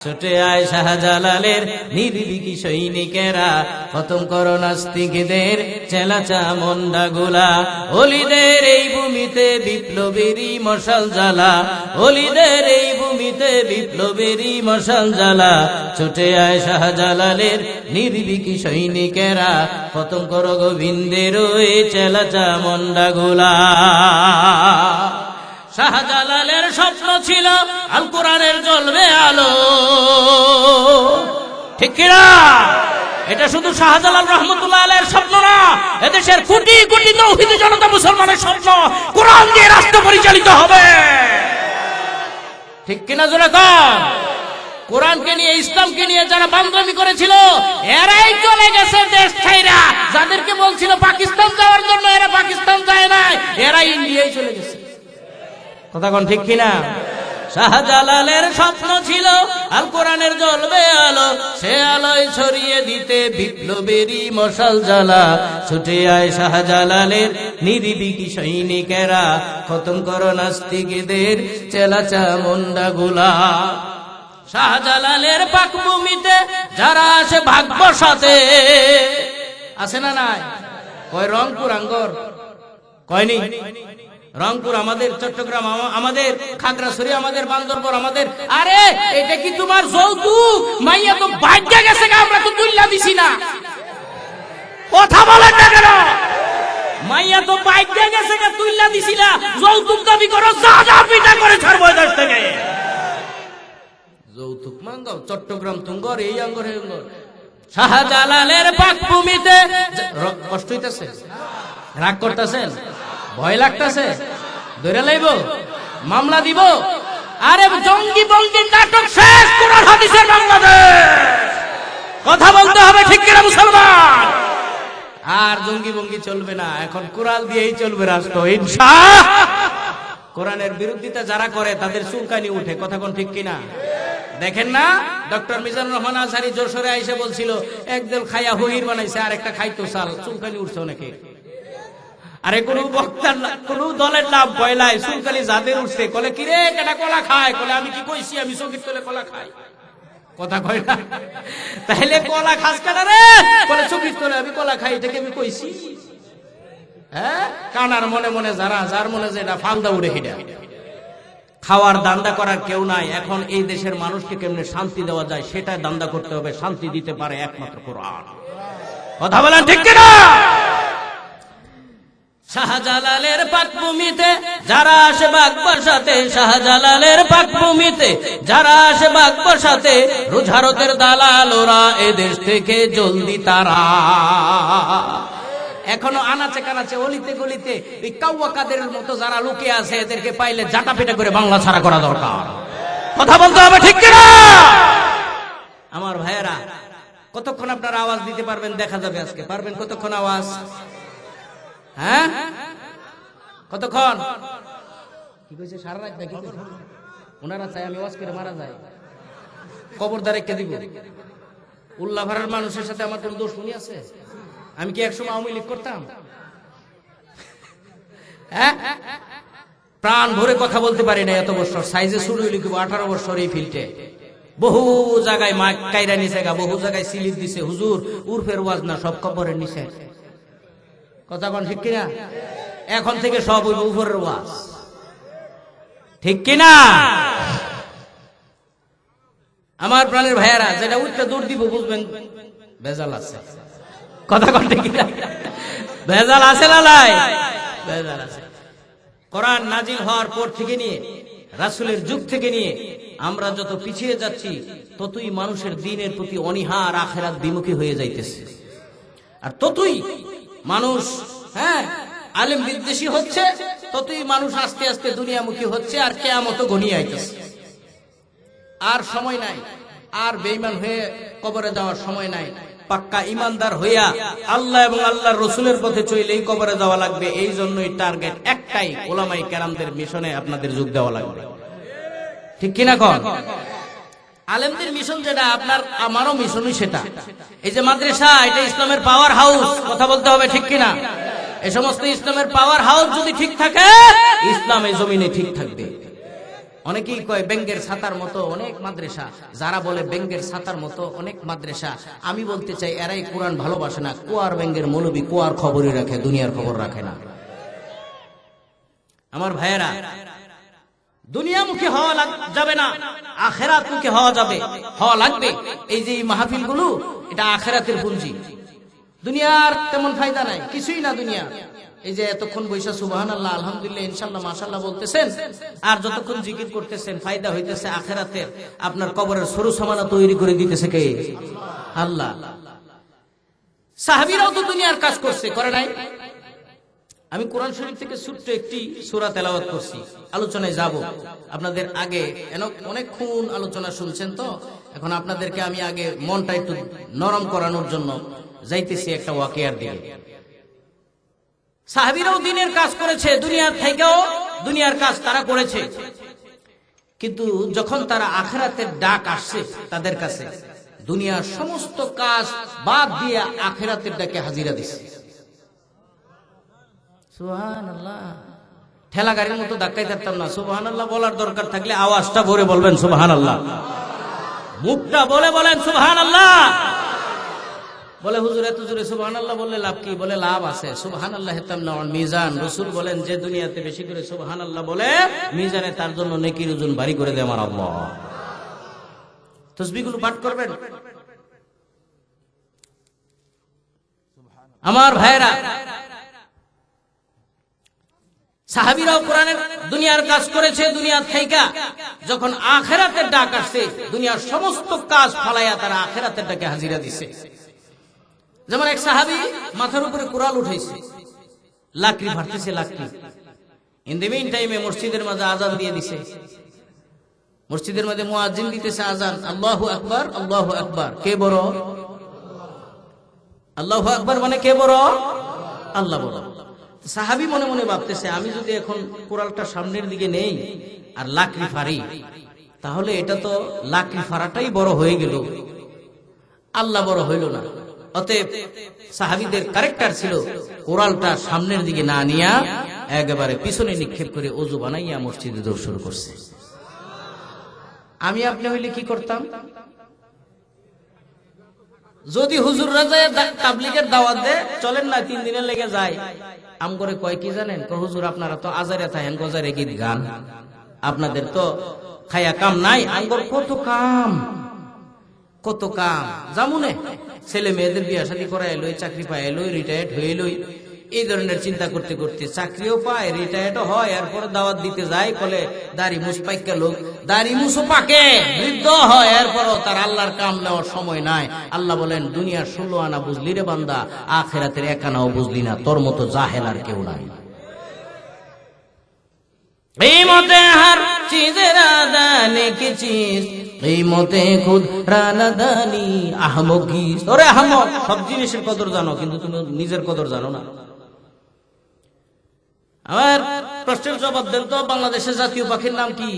ছুটে আয় শাহজালালের নির্ভীকি সৈনিকেরা, খতম করো নাস্তিকদের চেলাচা মন্ডাগুলা। অলিদের এই ভূমিতে বিপ্লবেরই মশাল জ্বালা, অলিদের এই ভূমিতে বিপ্লবেরই মশাল জ্বালা। ছুটে আয় শাহজালালের নির্ভীকি সৈনিকেরা, খতম করো গোবিন্দের ওই চেলাচা মন্ডাগুলা। শাহজালালের স্বপ্ন ছিল আল কোরআনের জ্বলবে আলো, ঠিক কিনা? এটা শুধু শাহজালাল রহমতুল্লাহ আলাইহির স্বপ্ন না, এদেশের কোটি কোটি তৌহিদি জনতা মুসলমানের স্বপ্ন। কোরআন দিয়ে রাষ্ট্র পরিচালিত হবে, ঠিক কিনা? জোরে কর। কোরআনকে নিয়ে, ইসলামকে নিয়ে যারা বান্দরামি করেছিল, এরাই চলে গেছে দেশ ছাইরা। যাদেরকে বলছিল পাকিস্তান যাওয়ার জন্য, এরা পাকিস্তান যায় নাই, এরা ইন্ডিয়ায় চলে গেছে। কথা কোন ঠিক কিনা? শাহজালালের স্বপ্ন ছিল আল কোরআনের জ্বলবে আলো, সে আলোয় ছড়িয়ে দিতে বিপ্লবেরই মশাল জ্বালা। ছুটে আয় শাহজালালের নির্ভীকি সৈনিকেরা, খতম করো নাস্তিকদের চেলাচা মুন্ডাগুলা। শাহজালালের পাকভূমিতে যারা আসে ভাগ বসাতে, আসে না নাই? কয় রংপুর আঙ্গর কয়নি? রংপুর আমাদের, চট্টগ্রাম আমাদের, খাগড়াছড়ি আমাদের, বান্দরবন আমাদের। আরে এটা কি তোমার যৌতুক? মাইয়া তো ভাগ্য গেছে, আমরা তো তুইলা দিছি না। কথা বলেন না কেন? মাইয়া তো ভাগ্য গেছে, তুইলা দিছি না। যৌতুক দাবি করো, যা যা পিটা করে ছাড়বো দেশ থেকে। যৌতুক মাঙ্গাও, চট্টগ্রাম তুঙ্গর, এই আঙ্গর এই আঙ্গর। শাহজালালের পাকভূমিতে কষ্ট হইতেছে, রাগ করতেছেন, ভয় লাগতেছে, ধরে লাইব, মামলা দিব। আরে জঙ্গি বঙ্গির নাটক শেষ, কোরআন হাদিসের বাংলাদেশ। কথা বলতে হবে, ঠিক কিনা মুসলমান? আর জঙ্গি বঙ্গি চলবে না, এখন কোরআন দিয়েই চলবে রাষ্ট্র, ইনশাআল্লাহ। কোরআনের বিরোধিতা যারা করে তাদের চুলকানি উঠে। কথা কোন ঠিক কিনা? দেখেন না, ডক্টর মিজানুর রহমান আজহারী যশোরে আইসে বলছিল, একদল খাইয়া হুহির বানাইছে, আর একটা খাইতো চাল, চুলকানি উঠছে অনেকে। আরে কোন বক্তার, কোন দলের নাম পয়লায় চুলকানি যাদের উঠছে, কলে কিরে কেটা কলা খায়? কলে আমি কি কইছি আমি চোখের তলে কলা খাই? কথা কয় না? তাইলে কলা খাস কেনা রে? বলে চোখের তলে আমি কলা খাই, এটাকে আমি কইছি? হ্যাঁ, কানার মনে মনে যারা, যার মনে যেটা ফালদা উড়ে হিডা। খাওয়ার দান্দা করার কেউ নাই। এখন এই দেশের মানুষকে কেমনে শান্তি দেওয়া যায় সেটা দান্দা করতে হবে। শান্তি দিতে পারে একমাত্র কোরআন। কথা বলেন ঠিক কিনা? শাহজালালের পাকভূমিতে যারা আসে বাগ বসাতে, শাহজালালের পাকভূমিতে যারা আসে বাগ বসাতে, রোজ ভারতের দালাল ওরা এ দেশ থেকে জলদি তারা। এখনো আনাচে কানাচে, অলিতে গলিতে ওই কাউয়া কাদের মতো যারা লুকিয়ে আছে, এদেরকে পাইলে জাটা পিটা করে বাংলা ছাড়া করা দরকার। কথা বলতে হবে, ঠিক কিনা? আমার ভাইয়েরা, কতক্ষণ আপনারা আওয়াজ দিতে পারবেন দেখা যাবে আজকে। পারবেন কতক্ষণ আওয়াজ? হ্যাঁ, কতক্ষণ? কি কইছে? সারা রাত নাকি? ওনারা চাই আমি ওয়াজ করে মারা যায়, কবরদার রেখে দিব। উল্লাভারের মানুষের সাথে আমার কোন দোষ শুনি আছে? আমি কি একসময় আওয়ামী লীগ করতাম? হ্যাঁ, প্রাণ ভরে কথা বলতে পারি না। এত বছর সাইজে শুরু হইল 18 বছর এই ফিল্ডে। বহু জায়গায় মাইক কাইরা নিছে, বহু জায়গায় সিলিপ দিছে। হুজুর উর্ফের ওয়াজ না, সব কবরের নিচে। কথা কোন ঠিক কিনা? এখন থেকে সব উপরের ওয়াজ, ঠিক কিনা? আমার প্রাণের ভাইয়ারা, যেটা উঠতে দৌড় দিব বুঝবেন ভেজাল আছে। কথা কোন ঠিক কিনা? ভেজাল আছে না নাই? ভেজাল আছে। কোরআন নাজিল হওয়ার পর থেকে নিয়ে, রাসূলের যুগ থেকে নিয়ে আমরা যত পিছিয়ে যাচ্ছি, ততই মানুষের দ্বীনের প্রতি অনীহার, আখিরাত বিমুখী হয়ে যাইতেছে। আর ততই মানুষ আলেম বিদ্বেষী হচ্ছে, ততই মানুষ আস্তে আস্তে দুনিয়ামুখী হচ্ছে। আর কিয়ামত ঘনিয়ে আইতেছে, আর সময় নাই। আর বেঈমান হয়ে কবরে যাওয়ার সময় নাই। পাক্কা ইমানদার হইয়া আল্লাহ এবং আল্লাহর রাসূলের পথে চলেই কবরে যাওয়া লাগবে। এই জন্যই টার্গেট একটাই, উলামায়ে কেরামদের মিশনে আপনাদের যোগ দেওয়া লাগবে, ঠিক কিনা? কোন আলেমদের মিশন যেটা, আপনার আমারও মিশনই সেটা। এই যে মাদ্রাসা, এটা ইসলামের পাওয়ার হাউস। কথা বলতে হবে, ঠিক কিনা? এই সমস্ত ইসলামের পাওয়ার হাউস যদি ঠিক থাকে, ইসলাম এই জমিনে ঠিক থাকবে। অনেকেই কয় বেঙ্গের ছাতার মতো অনেক মাদ্রাসা, যারা বলে বেঙ্গের ছাতার মতো অনেক মাদ্রাসা, আমি বলতে চাই এরাই কোরআন ভালোবাসে না। কুয়ার বেঙ্গের মৌলবী কুয়ার খবরই রাখে, দুনিয়ার খবর রাখে না। আমার ভাইয়েরা, দুনিয়ামুখী হওয়া যাবে না, আখেরাতমুখী হওয়া লাগবে। এই যে মাহফিল গুলো, এটা আখেরাতের পুঞ্জি। দুনিয়ার তেমন ফায়দা নাই, কিছুই না দুনিয়া। এই যে এতক্ষণ বৈশা সুবহানাল্লাহ, আলহামদুলিল্লাহ, ইনশাআল্লাহ, মাশাআল্লাহ বলতেছেন, আর যতক্ষণ জিকির করতেছেন, ফায়দা হইতেছে আখেরাতের। আপনার কবরের সরু সামানা তৈরি করে দিতেছে কে? আল্লাহ। সাহাবীরাও তো দুনিয়ার কাজ করছে, করে নাই? আমি কোরআন শরীফ থেকে ছোট্ট একটি সূরা তেলাওয়াত করছি, আলোচনায় যাব। আপনাদের আগে অনেকক্ষণ আলোচনা শুনছেন, তো এখন আপনাদেরকে আমি আগে মনটা একটু নরম করানোর জন্য যাইতেছি একটা ওয়াকিয়ার দিকে। সাহাবীরাও দিনের কাজ করেছে, দুনিয়ার থেকেও দুনিয়ার কাজ তারা করেছে, কিন্তু যখন তারা আখিরাতের ডাক আসছে তাদের কাছে, দুনিয়ার সমস্ত কাজ বাদ দিয়ে আখিরাতের ডাকে হাজিরা দিছে। সুবহানাল্লাহ। ঠেলা গাড়ির মতো ধাক্কাই থাকতাম না। সুবহানাল্লাহ বলার দরকার থাকলে আওয়াজটা ভরে বলবেন সুবহানাল্লাহ, মুখটা বলেন সুবহানাল্লাহ। বলে হুজুর এত জোরে সুবহানাল্লাহ বললে লাভ কি? বলে লাভ আছে। সুবহানাল্লাহ তামলাউল মিজান। রাসূল বলেন, যে দুনিয়াতে বেশি করে সুবহানাল্লাহ বলে, মিজানে তার জন্য নেকির ওজন ভারী করে দেয় আমার আল্লাহ। তাসবিহগুলো পাঠ করবেন আমার ভাইরা। সাহাবীরাও কোরআনের দুনিয়ার কাজ করেছে, দুনিয়া থেকে যখন আখিরাতের ডাক আসছে, দুনিয়ার সমস্ত কাজ ফালাইয়া তারা আখিরাতের ডাকে হাজিরা দিছে। যেমন এক সাহাবী মাথার উপরে কুড়াল উঠাইছে, লাকড়ি ভাড়তেছে, লাকড়ি। ইন দ্য মিন টাইমে মসজিদের মাঝে আজান দিয়ে দিছে। মসজিদের মধ্যে মুয়াজ্জিন দিতেছে আজান, আল্লাহু আকবার, আল্লাহু আকবার। কে বড়? আল্লাহু আকবার মানে কে বড়? আল্লাহ বড়। সাহাবী মনে মনে ভাবতেছে, আমি যদি এখন কুড়ালটা সামনের দিকে নেই আর লাকড়ি ফাড়ি, তাহলে এটা তো লাকড়ি ফাড়াটাই বড় হয়ে গেল, আল্লাহ বড় হইল না। অতএব সাহাবীদের ক্যারেক্টার ছিল কোরআনটা সামনের দিকে না নিয়া একেবারে পিছনে নিক্ষেপ করে ওযু বানাইয়া মসজিদে দৌড় শুরু করছে। আমি আপনি হইলে কি করতাম? যদি হুজুররা যায় তাবলীগের দাওয়াত দে, চলেন না 3 দিনের লেগে যায়, আম করে কয় কি জানেন? হুজুর আপনারা তো আজারে থাকেন, গজারে গীত গান, আপনাদের তো খায়া কাম নাই। আমগর কত কাম, কত কাম। জামুনে ছেলে মেয়েদের বিয়া শাদী করাই লই, চাকরি পায় লই, রিটায়ার্ড হয়ে লই, এই ধরনের চিন্তা করতে করতে চাকরিও পায়, রিটায়ার্ডও হয়, এরপর দাওয়াত দিতে যায়, বলে দাড়ি মুছ পাইকা লোক, দাড়ি মুছও পাকে, বৃদ্ধ হয়, এরপরও তার আল্লাহর কাম নেওয়ার সময় নাই। আল্লাহ বলেন, দুনিয়ার 16 আনা বুঝলি রে বান্দা, আখিরাতের 1 আনাও বুঝলি না, তোর মতো জাহেল আর কেউ নাই। এই মতে হার চিজের আদানে কি চিজ, এই মতে খুদ রানাদানি আহমকি। ওরে আহমক, সব জিনিসের কদর জানো, কিন্তু তুমি নিজের কদর জানো না। আমার প্রশ্নের জবাব দেন তো, বাংলাদেশের জাতীয় পাখির নাম কি?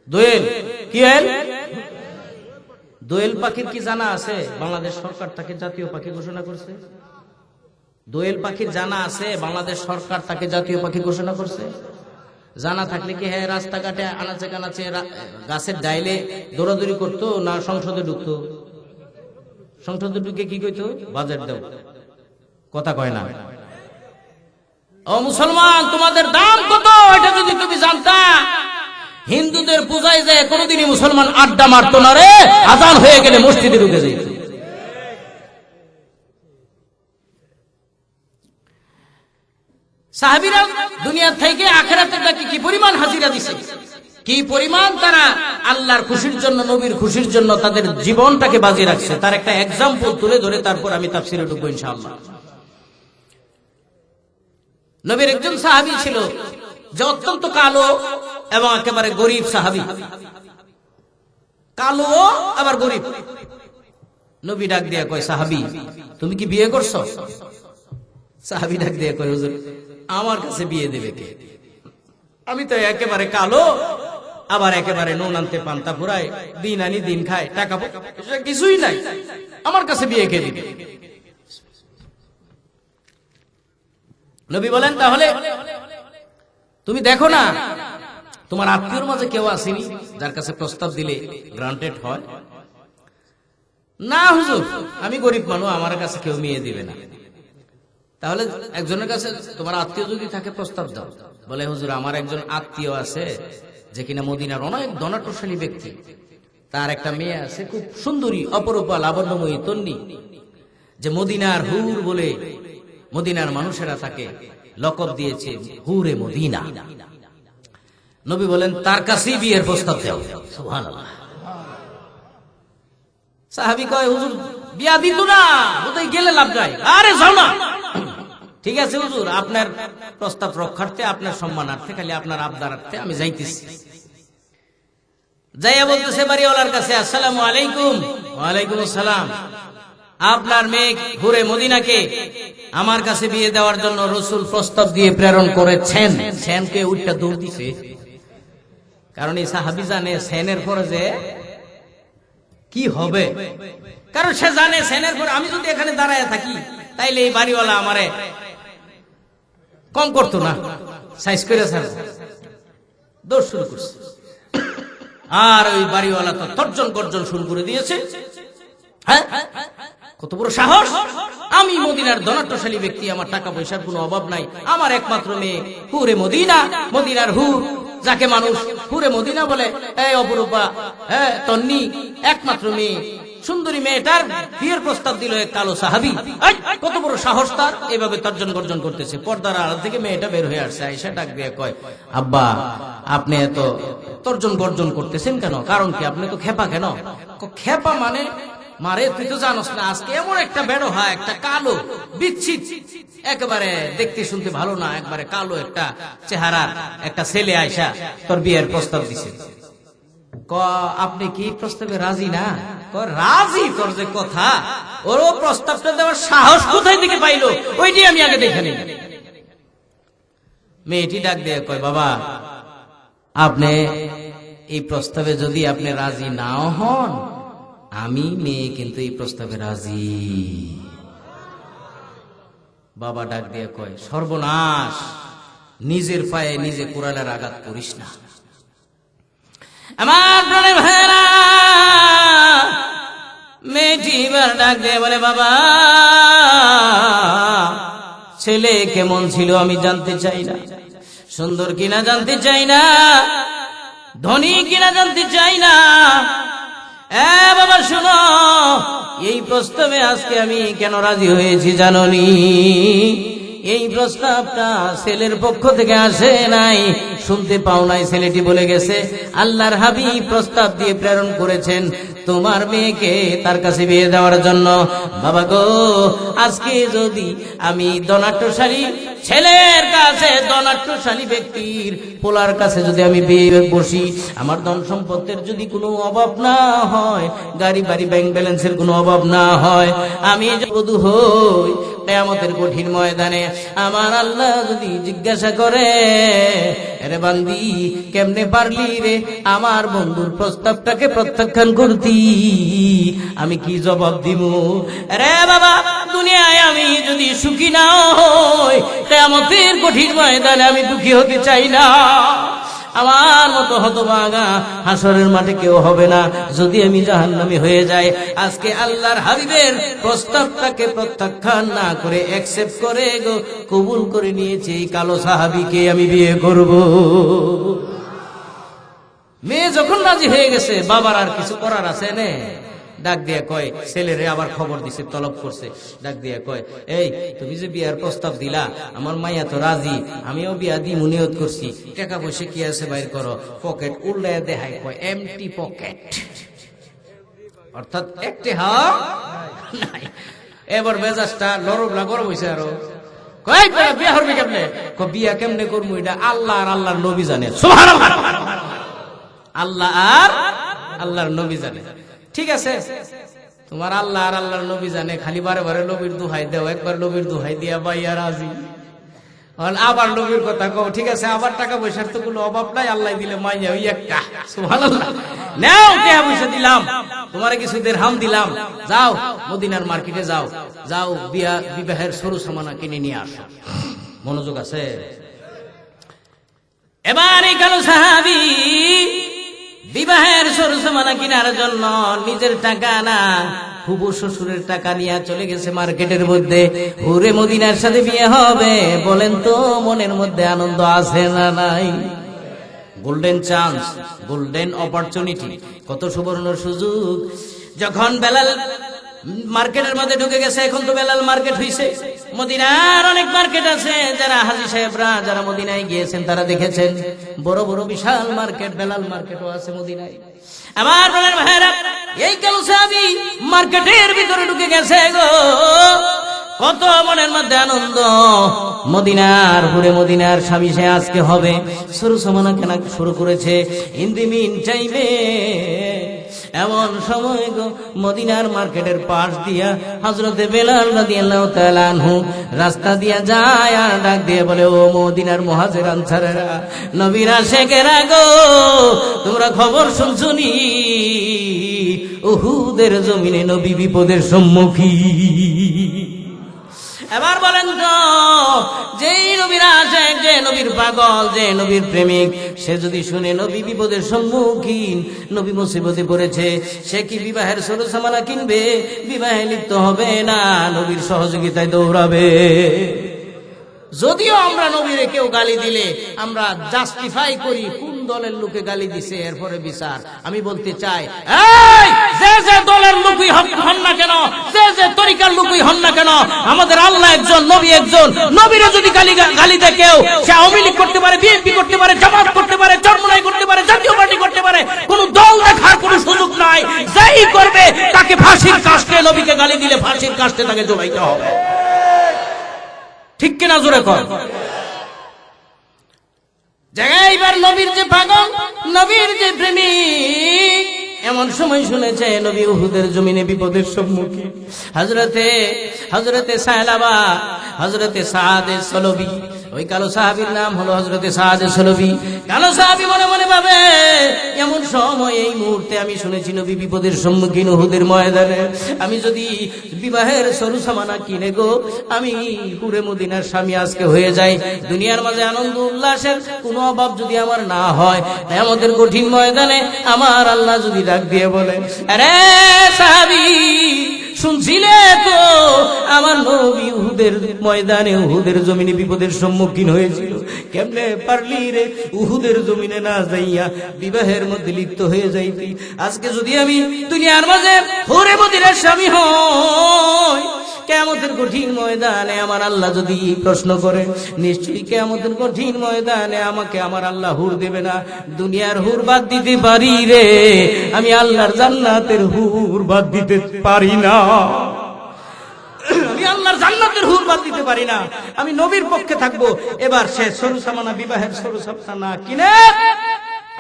দোয়েল। কি হল? দোয়েল পাখির কি জানা আছে? বাংলাদেশ সরকার তাকে জাতীয় পাখি ঘোষণা করছে। দোয়েল পাখির জানা আছে? বাংলাদেশ সরকার তাকে জাতীয় পাখি ঘোষণা করছে। জানা থাকলে কি হ্যাঁ রাস্তাঘাটে আনাচে কানাচে গাছের ডাইলে দৌড়াদৌড়ি করতো না সংসদে ঢুকতো? সংসদে ঢুকে কি কইতো? বাজেট দাও। কথা কয় না। ও মুসলমান, তোমাদের দাম কত এটা যদি তুমি জানতা, হিন্দুদের পূজায় যায় কোনোদিনই মুসলমান আড্ডা মারতো না রে, আজান হয়ে গেলে মসজিদে ঢুকে যেত। সাহাবীরা দুনিয়া থেকে আখিরাতের ডাকে কি পরিমাণ হাজিরা দিছে, কি পরিমাণ তারা আল্লাহর খুশির জন্য, নবীর খুশির জন্য তাদের জীবনটাকে বাজি রাখছে, তার একটা এক্সাম্পল তুলে ধরে তারপর আমি তাফসীরে ঢুকবো ইনশাআল্লাহ। নবীর একজন সাহাবী ছিল যে অত্যন্ত কালো এবং একেবারে গরিব সাহাবী, কালো আবার গরিব। নবী ডাক দিয়া কয়, সাহাবী তুমি কি বিয়ে করছো? সাহাবী ডাক দিয়া কয়, হুজুর আমার কাছে বিয়ে দেবে কে? আমি তো একেবারে কালো, আবার একেবারে নুন আনতে পান্তা ফুরায়, দিন আনি দিন খায়, টাকা কিছুই নাই, আমার কাছে বিয়ে কে দিবে? নবী বলেন, তাহলে তুমি দেখো না তোমার আত্মীয়র মাঝে কেউ আসেনি যার কাছে প্রস্তাব দিলে গ্রান্টেড হয়? না হুজুর, আমি গরিব মানুষ, আমার কাছে কেউ মেয়ে দিবে না। তাহলে একজনের কাছে তোমার আত্মীয় যদি থাকে প্রস্তাব দাও। বলে হুজুর, আমার একজন আত্মীয় আছে যে কিনা মদিনার অনেক ধনাঢ্যশালী ব্যক্তি, তার একটা মেয়ে আছে খুব সুন্দরী, অপরূপা, লাবণ্যময়ী, তন্নি, যে মদিনার হুর বলে মদিনার মানুষেরা তাকে লকব দিয়েছে হুরে মদিনা। নবী বলেন তার কাছেই বিয়ের প্রস্তাব দাও। সুবহানাল্লাহ। সাহাবী কয় হুজুর বিয়া দিত না, কোথায় গেলে লাভ নাই। আরে যাও না। ঠিক আছে হুজুর, আপনার প্রস্তাব রক্ষার্থে, আপনার সম্মানার্থে, খালি আপনার আবদারার্থে আমি যাইতেছি। যাইয়া বলতেছে বাড়িওয়ালার কাছে, আসসালামু আলাইকুম। ওয়ালাইকুম আসসালাম। আপনার মেয়ে হুরে মদিনাকে আমার কাছে বিয়ে দেওয়ার জন্য রাসূল প্রস্তাব দিয়ে প্রেরণ করেছেন। সেনকে উঠটা দৌড় দিছে, কারণ এই সাহাবী জানে সেনের পরে যে কি হবে। কারণ সে জানে সেনের পরে আমি যদি এখানে দাঁড়ায় থাকি তাইলে এই বাড়িওয়ালা আমারে কম করতো না, সাইজ করে ছাড়। দৌড় শুরু করছে, আর ওই বাড়িওয়ালা তো তর্জন গর্জন শুরু করে দিয়েছে। হ্যাঁ, কত বড় সাহস! আমি মদিনার ধনাঢ্যশালী ব্যক্তি, আমার টাকা পয়সার কোনো অভাব নাই, আমার একমাত্র মেয়ে হুরে মদিনা, মদিনার হুর, যাকে মানুষ হুরে মদিনা বলে, এই অপরূপা, হ্যাঁ তন্নি, একমাত্র মেয়ে, সুন্দরী মেয়েটার বিয়ের প্রস্তাব দিল এক কালো সাহাবী। কত বড় সাহস তার! এভাবে তর্জন গর্জন করতেছে। পর্দার আড়াল থেকে মেয়েটা বের হয়ে আসছে, আয়েশা ডাক দিয়ে কয়, আব্বা আপনি এত তর্জন গর্জন করতেছেন কেন? কারণ কি? আপনি তো খেপা কেন? খেপা মানে মারে তুই তো জানোস না, আজকে এমন একটা বেড়ো হয়, একটা কালো বিচ্ছিত, একেবারে দেখতে শুনতে ভালো না, একবারে কালো একটা চেহারা একটা ছেলে আয়সা তোর বিয়ের প্রস্তাব দিছে। আপনি কি প্রস্তাবে রাজি না? রাজি? তোর যে কথা, ওর প্রস্তাবটা দেওয়ার সাহস কোথায় থেকে পাইলো, ওইটি আমি আগে দেখে নিই। মেয়েটি ডাক দিয়ে কয়, বাবা আপনি এই প্রস্তাবে যদি আপনি রাজি নাও হন, আমি মেয়ে কিন্তু এই প্রস্তাবে রাজি। বাবা ডাক দিয়ে কয়, সর্বনাশ, নিজের পায়ে নিজে কোরালের আঘাত করিস না। আমার প্রাণের ভাইরা, মেয়েটি এবার ডাক দিয়ে বলে, বাবা ছেলে কেমন ছিল আমি জানতে চাই না, সুন্দর কিনা জানতে চাই না, ধনী কিনা জানতে চাই না। বাবা শোনো, এই প্রস্তাবে আজকে আমি কেন রাজি হয়েছি জানোনি? এই প্রস্তাবটা ছেলের পক্ষ থেকে আসে নাই, শুনতে পাও নাই, ছেলেটি বলে গেছে আল্লাহর হাবিব প্রস্তাব দিয়ে প্রেরণ করেছেন তোমার মেয়েকে তার কাছে বিয়ে দেওয়ার জন্য। বাবা গো, আজকে যদি আমি ধনাঢ্যশালী ছেলের কাছে, ধনাঢ্যশালী ব্যক্তির পোলার কাছে যদি আমি বিয়ে বসি, আমার ধন সম্পদের যদি কোনো অভাব না হয়, গাড়ি বাড়ি ব্যাংক ব্যালেন্সের কোনো অভাব না হয়, আমি বধূ হই, কিয়ামতের কঠিন ময়দানে আমার আল্লাহ যদি জিজ্ঞাসা করে, আরে বান্দি কেমনে পারলি রে আমার বন্ধুর প্রস্তাবটাকে প্রত্যাখ্যান করতি, আমি কি জবাব দিব? আরে বাবা, দুনিয়ায় আমি যদি সুখী না হই, কিয়ামতের কঠিন ময়দানে আমি দুঃখী হতে চাই না। আমার মতো হতভাগা হাসরের মাঠে কেউ হবে না যদি আমি জাহান্নামী হয়ে যাই। আজকে আল্লাহর হাবিবের প্রস্তাবটাকে প্রত্যাখ্যান না করে অ্যাকসেপ্ট করে কবুল করে নিয়েছে এই কালো সাহাবীকে আমি বিয়ে করব। মেয়ে যখন রাজি হয়ে গেছে, বাবার আর কিছু করার আছে না? ডাক দিয়া কয়, ছেলেরে আবার খবর দিছে, তলব করছে, ডাক দিয়া কয়, এই তুমি যে বিয়ার প্রস্তাব দিলা, আমার মাইয়া তো রাজি, আমিও বিয়া দি নিয়ত করছি, টাকা পয়সা কি আছে বাইর করো। পকেট উল্লায় দেখায়, কয় এমটি পকেট, অর্থাৎ একটি নাই। এবার মেজাজটা লরবলা গরম হয়েছে আরো। কয় বিয়া করবি কেমনে? বিয়া কেমনে করবো এটা আল্লাহ আর আল্লাহর নবী জানে। সুবহানাল্লাহ। আল্লাহ আর আল্লাহর নবী জানে। ঠিক আছে, তোমার আল্লাহ আর আল্লাহর নবী জানে, খালি বারে বারে নবীর দোহাই দেও। একবার নবীর দোহাই দিয়া বাইয়া রাজি, আবার নবীর কথা কও। ঠিক আছে, আবার টাকা পয়সার তো কোনো অভাব নাই, আল্লাহ দিলে মাইয়া ওই একটা। সুবহানাল্লাহ। নাও টাকা পয়সা দিলাম, তোমারে কিছু দিরহাম দিলাম, যাও মদিনার মার্কেটে যাও, যাও বিবাহের সরু সামানা কিনে নিয়ে আসো। মনোযোগ আছে? এবার এই কালো সাহাবী বিবাহের সরসামানা কেনার জন্য নিজের টাকা না ফুফু শ্বশুরের টাকা নিয়ে চলে গেছে মার্কেটের মধ্যে। হুরে মদিনার সাথে বিয়ে হবে, বলেন তো মনের মধ্যে আনন্দ আছে না নাই? গোল্ডেন চান্স, গোল্ডেন অপরচুনিটি, কত সুবর্ণ সুযোগ। যখন বেলাল মার্কেটের মধ্যে ঢুকে গেছে, এখন তো বেলাল মার্কেট হইছে, মদিনার অনেক মার্কেট আছে। যারা হাজী সাহেবরা যারা মদিনায় গিয়েছেন তারা দেখেছেন, বড় বড় বিশাল মার্কেট, বেলাল মার্কেটও আছে মদিনায়। আমার প্রাণের ভাইরা, এই কালো সাহাবী মার্কেটের ভিতরে ঢুকে গেছে গো, কত মনের মধ্যে আনন্দ। মদিনার হুরে মদিনার স্বামী সে আজকে হবে, শুরু সমানা কেনা শুরু করেছে। ইন দি মিন টাইমে এমন সময় গো মদিনার মার্কেটের পাশ দিয়া হযরতে বেলাল রাদিয়াল্লাহু তাআলা আনহু রাস্তা দিয়া যায়, আর ডাক দিয়ে বলে, ও মদিনার মুহাজির আনসারেরা, নবীর আশিকেরা গো, তোমরা খবর শুনছনি? উহুদের জমিনে নবী বিপদের সম্মুখীন। এবার বলেন তো, যেই নবীর আশিক, যে নবীর পাগল, যে নবীর প্রেমিক, সে যদি শুনে নবী বিপদের সম্মুখীন, নবী মুসিবতে পড়েছে, সে কি বিবাহের সরসামানা কিনবে? বিবাহে লিপ্ত হবে না, নবীর সহযোগিতায় দৌড়াবে। যদিও আমরা নবীরে কেউ গালি দিলে আমরা জাস্টিফাই করি, কোন দলের লোকে গালি দিছে এরপরে বিচার। আমি বলতে চাই, এই যে যে দলের লোকই হন না কেন, যে যে তরিকার লোকই হন না কেন, আমাদের আল্লাহ একজন, নবী একজন। নবীরে যদি গালি দেয় কেউ, সে আওয়ামী লীগ করতে পারে, বিএনপি করতে পারে, জামাত করতে পারে, চরমোনাই করতে পারে, জাতীয় পার্টি করতে পারে, কোন দল দেখার কোন সুযোগ নাই। যাই করবে তাকে ফাঁসির কাস্টে, নবীকে গালি দিলে ফাঁসির কাস্টে তাকে জড়াইতে হবে। ঠিক কিনা জোরে কর। জায়গায় এবার নবীর যে পাগল, নবীর যে প্রেমিক, এমন সময় শুনেছে নবী উহুদের জমিনে বিপদের সম্মুখীন। হযরতে সায়লাবা, হযরতে সাদ সলবি, ওই কালো সাহাবীর নাম হলো হযরতে সাদ সলবি। কালো সাহাবী মনে মনে ভাবে, এমন সময় এই মুহূর্তে আমি শুনেছি নবী বিপদের সম্মুখীন উহুদের ময়দানে। আমি যদি বিবাহের সরসামানা কিনে গো, আমি পুরে মদিনার স্বামী আজকে হয়ে যাই। দুনিয়ার মাঝে আনন্দ উল্লাসের কোনো অভাব যদি আমার না হয়, তাই আমাদের কঠিন ময়দানে আমার আল্লাহ যদি ডাক দিয়ে বলে, আরে সাহাবী, শুনছিলে তো আমার নবী উহুদের ময়দানে, উহুদের জমিনে বিপদের সম্মুখীন হয়েছিল, কেমনে পারলি রে উহুদের জমিনে না যাইয়া বিবাহের মধ্যে লিপ্ত হয়ে যাইতি? আজকে যদি আমি দুনিয়ার মাঝে হুরে মদিনার স্বামী হই, কিয়ামতের কঠিন ময়দানে আমার আল্লাহ যদি প্রশ্ন করে, নিশ্চয়ই কিয়ামতের কঠিন ময়দানে আমাকে আমার আল্লাহ হুর দেবে না। দুনিয়ার হুর বাদ দিতে পারি রে, আমি আল্লাহর জান্নাতের হুর বাদ দিতে পারি না। আমি আল্লাহর জান্নাতের হুর বাদ দিতে পারি না, আমি নবীর পক্ষে থাকবো। এবার সে সরসামানা, বিবাহের সরসামানা কিনে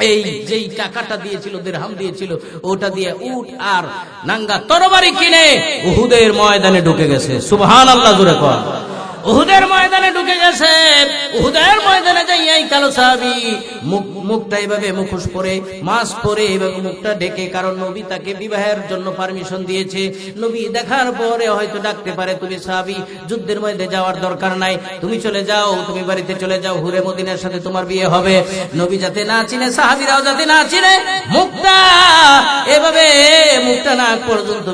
এই যেই টাকাটা দিয়েছিল, দিরহাম দিয়েছিল, ওটা দিয়ে উট আর নাঙ্গা তরবারি কিনে উহুদের ময়দানে ঢুকে গেছে। সুবহানাল্লাহ জোরে কর। উহুদের ময়দানে ঢুকে গেছে। উহুদের ময়দানে যাই এই কালো সাহাবী মুখটা এইভাবে মুখোশ পরে, মাস্ক পরে এইভাবে মুখটা ঢেকে, কারণ নবী তাকে বিবাহের জন্য পারমিশন দিয়েছে। নবী দেখার পরে হয়তো ডাকতে পারে, তুমি সাহাবী, যুদ্ধের মধ্যে যাওয়ার দরকার নাই, তুমি চলে যাও, তুমি বাড়িতে চলে যাও, হুরে মদিনার সাথে তোমার বিয়ে হবে। নবী যাতে না চিনে, সাহাবীরাও যাতে না চিনে, মুখটা এভাবে, মুখটা নাক পর্যন্ত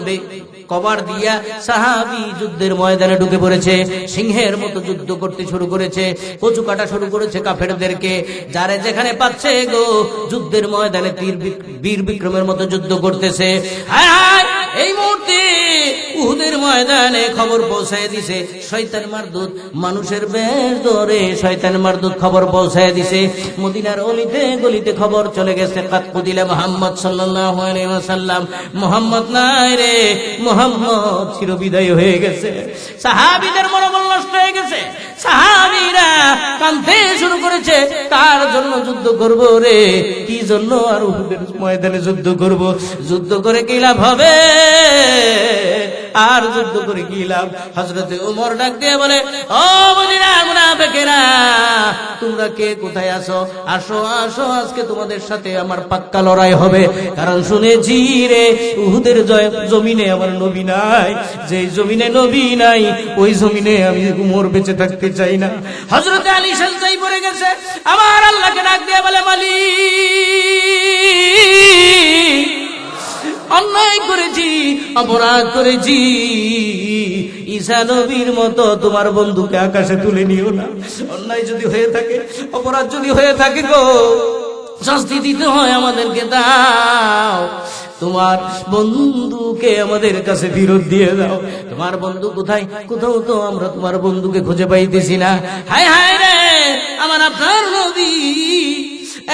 কভার দিয়া সাহাবী যুদ্ধের ময়দানে ঢুকে পড়েছে। সিংহের মতো যুদ্ধ করতে শুরু করেছে, কচু কাটা শুরু করেছে কাফেরদেরকে। যারে যেখানে পাচ্ছে গো, যুদ্ধের ময়দানে বীর বিক্রমের মতো যুদ্ধ করতেছে। হায় হায়, এই মুহূর্তে উহুদের ময়দানে খবর পৌঁছায় দিছে শয়তান মারদুদ, মানুষের বেশ ধরে শয়তান মারদুদ খবর পৌঁছায় দিছে। মদিনার অলিতে গলিতে খবর চলে গেছে, কাত কুদিলা মুহাম্মদ সাল্লাল্লাহু আলাইহি ওয়াসাল্লাম, মুহাম্মদ নাই রে, মুহাম্মদ চিরবিদায় হয়ে গেছে। সাহাবীদের মনোবল নষ্ট হয়ে গেছে। সাহাবীরা কাঁদতে শুরু করেছে, কার জন্য যুদ্ধ করব রে, কি জন্য আর উহুদের ময়দানে যুদ্ধ করব? যুদ্ধ করে কি লাভ হবে? আর যুদ্ধ করে কি লাভ? হযরতে ওমর ডাক দিয়ে বলে, ও মুমিনা মুনাফিকেরা, তোমরা কে কোথায় আছো? আসো আসো, আজকে তোমাদের সাথে আমার পাক্কা লড়াই হবে। কারণ শুনেছি রে, উহুদের জমিনে আমার নবী নাই, যে জমিনে নবী নাই ওই জমিনে আমি উমর বেঁচে থাকতে চাই না। হযরত আলী সেজদায় পড়ে গেছে, আমার আল্লাহকে ডাক দিয়ে বলে, মালিক, অন্যায় করেছি, অপরাধ করেছি, ঈসা নবীর মতো তোমার বন্ধুকে আকাশে তুলে নিও না। অন্যায় যদি হয়ে থাকে, অপরাধ যদি হয়ে থাকে গো, শাস্তি দিতে হয় আমাদেরকে দাও। তোমার বন্ধুকে আমাদের কাছে ফেরত দিয়ে দাও। তোমার বন্ধু কোথায়? কোথাও তো আমরা তোমার বন্ধুকে খুঁজে পাইতেছি না। হায় হায় রে, আমার আপনার নবী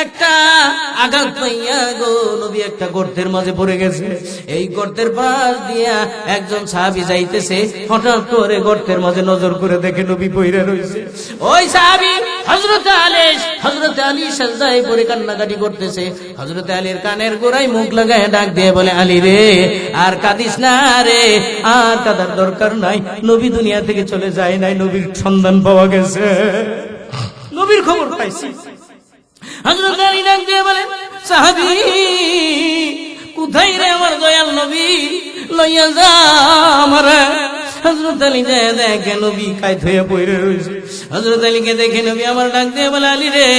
একটা আঘাত পাইয়া গো, নবী একটা গর্তের মাঝে পড়ে গেছে। এই গর্তের পাশ দিয়া একজন সাহাবী যাইতেছে, হঠাৎ করে গর্তের মাঝে নজর করে দেখে নবী পইরা রইছে। ওই সাহাবী হযরত আলী সেজদায় পড়ে কান্নাকাটি করতেছে। হযরত আলীর কানের গোড়ায় মুখ লাগায় ডাক দিয়ে বলে, আলী রে, আর কাঁদিস না রে, আর কাঁদার দরকার নাই। নবী দুনিয়া থেকে চলে যায় নাই, নবীর সন্ধান পাওয়া গেছে, নবীর খবর পাইছি। হযরত আলী ডাক দিয়ে বলে, সাহাবী কোথায় রে আমার দয়াল নবী, লইয়া যা আমারে। হযরত আলী দেখে নবী কাইত হয়ে পড়ে রয়েছে। হযরত আলীকে দেখে নবী আমার ডাক দিয়ে বলে, আলী রে,